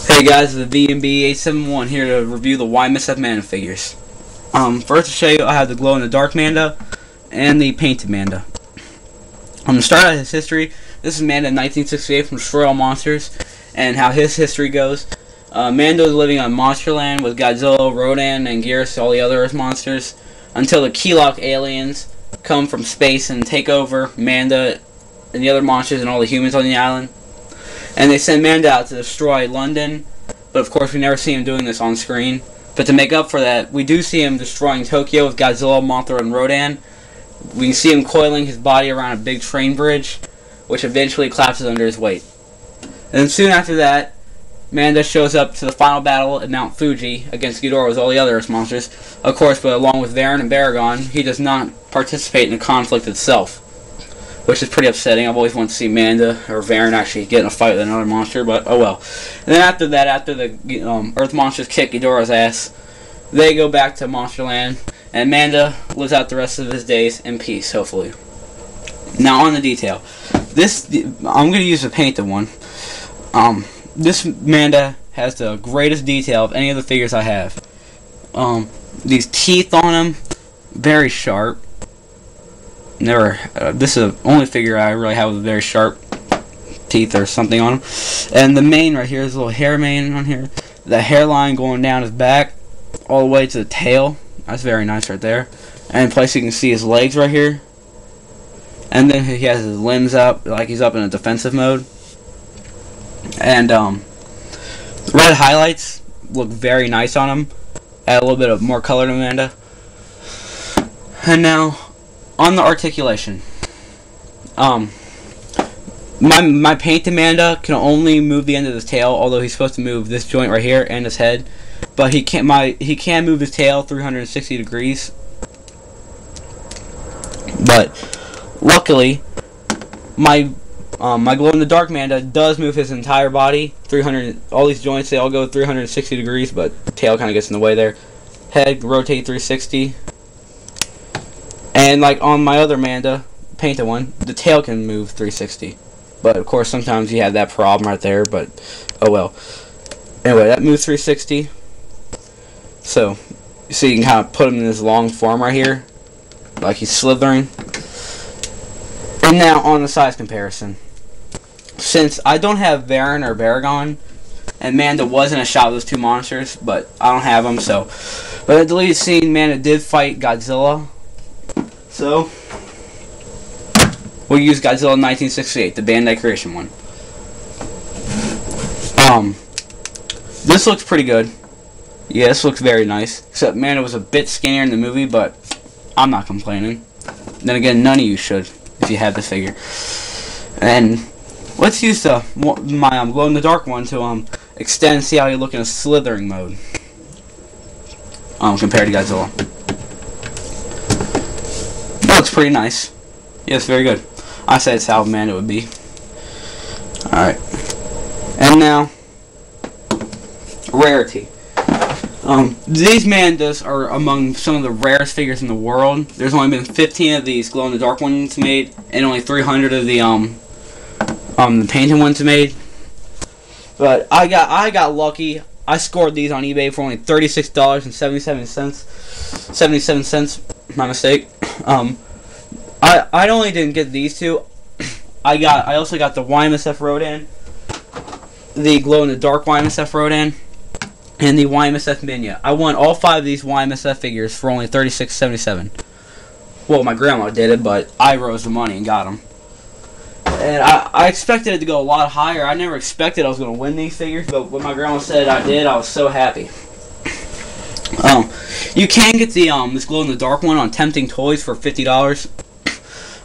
Hey guys, the VMB871 here to review the Y-MSF Manda figures. First to show you, I have the glow-in-the-dark Manda and the painted Manda. To start out his history, this is Manda in 1968 from Destroy All Monsters, and how his history goes. Manda is living on Monsterland with Godzilla, Rodan, and Gearus, all the other Earth monsters, until the Keylock aliens come from space and take over Manda and the other monsters and all the humans on the island. And they send Manda out to destroy London, but of course we never see him doing this on screen. But to make up for that, we do see him destroying Tokyo with Godzilla, Mothra, and Rodan. We can see him coiling his body around a big train bridge, which eventually collapses under his weight. And soon after that, Manda shows up to the final battle at Mount Fuji against Ghidorah with all the other Earth monsters. Of course, but along with Varan and Baragon, he does not participate in the conflict itself, which is pretty upsetting. I've always wanted to see Manda or Varan actually get in a fight with another monster, but oh well. And then after that, after the Earth monsters kick Ghidorah's ass, they go back to Monsterland, and Manda lives out the rest of his days in peace, hopefully. Now on the detail. I'm going to use the painted one. This Manda has the greatest detail of any of the figures I have. These teeth on him, very sharp. This is the only figure I really have with very sharp teeth or something on him. And the mane right here is a little hair mane on here. The hairline going down his back all the way to the tail. That's very nice right there. And plus you can see his legs right here. And then he has his limbs up like he's up in a defensive mode. And red highlights look very nice on him. Add a little bit of more color to Manda. And now on the articulation, my painted Manda can only move the end of his tail, although he's supposed to move this joint right here and his head. But he can move his tail 360 degrees. But luckily, my glow-in-the-dark Manda does move his entire body 300. All these joints, they all go 360 degrees, but tail kind of gets in the way there. Head rotate 360. And like on my other Manda, painted one, the tail can move 360. But of course sometimes you have that problem right there, but oh well. Anyway, that moves 360. So you see you can kind of put him in this long form right here, like he's slithering. And now on the size comparison. Since I don't have Varan or Baragon, and Manda was in a shot with those two monsters, but I don't have them, so. But in the deleted scene, Manda did fight Godzilla. So, we'll use Godzilla 1968, the Bandai Creation one. This looks pretty good. Yeah, this looks very nice. Except Manda was a bit skinnier in the movie, but I'm not complaining. Then again, none of you should if you have the figure. And let's use my glow-in-the-dark one to extend and see how you look in a slithering mode. Compared to Godzilla. Looks pretty nice. Yes, very good. I said it's how Manda would be. Alright. And now, rarity. These Mandas are among some of the rarest figures in the world. There's only been 15 of these glow-in-the-dark ones made, and only 300 of the painted ones made. But I got lucky. I scored these on eBay for only $36.77. 77 cents. My mistake. I only didn't get these two. I also got the Y-MSF Rodan, the glow-in-the-dark Y-MSF Rodan, and the Y-MSF Manda. I won all 5 of these Y-MSF figures for only $36.77. Well, my grandma did it, but I rose the money and got them. And I expected it to go a lot higher. I never expected I was going to win these figures, but when my grandma said I did, I was so happy. You can get the this glow-in-the-dark one on Tempting Toys for $50,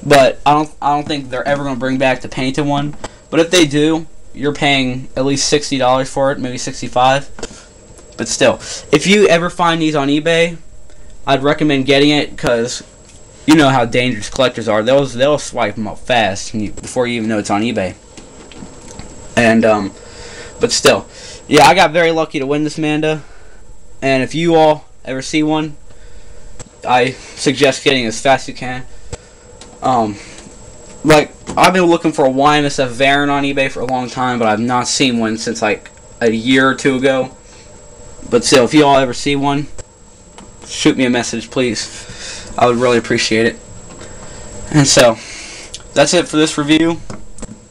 but I don't think they're ever going to bring back the painted one. But if they do, you're paying at least $60 for it, maybe $65. But still, if you ever find these on eBay, I'd recommend getting it because you know how dangerous collectors are. They'll swipe them up fast before you even know it's on eBay. And but still, yeah, I got very lucky to win this Manda. And if you all ever see one, I suggest getting it as fast as you can. Like, I've been looking for a Y-MSF Varan on eBay for a long time, but I've not seen one since, like, a year or two ago. But still, if you all ever see one, shoot me a message, please. I would really appreciate it. And so, that's it for this review.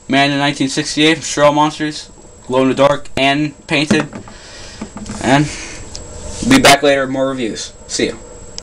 Manda 1968 from Straw Monsters, glow in the dark and painted. And be back later with more reviews. See ya.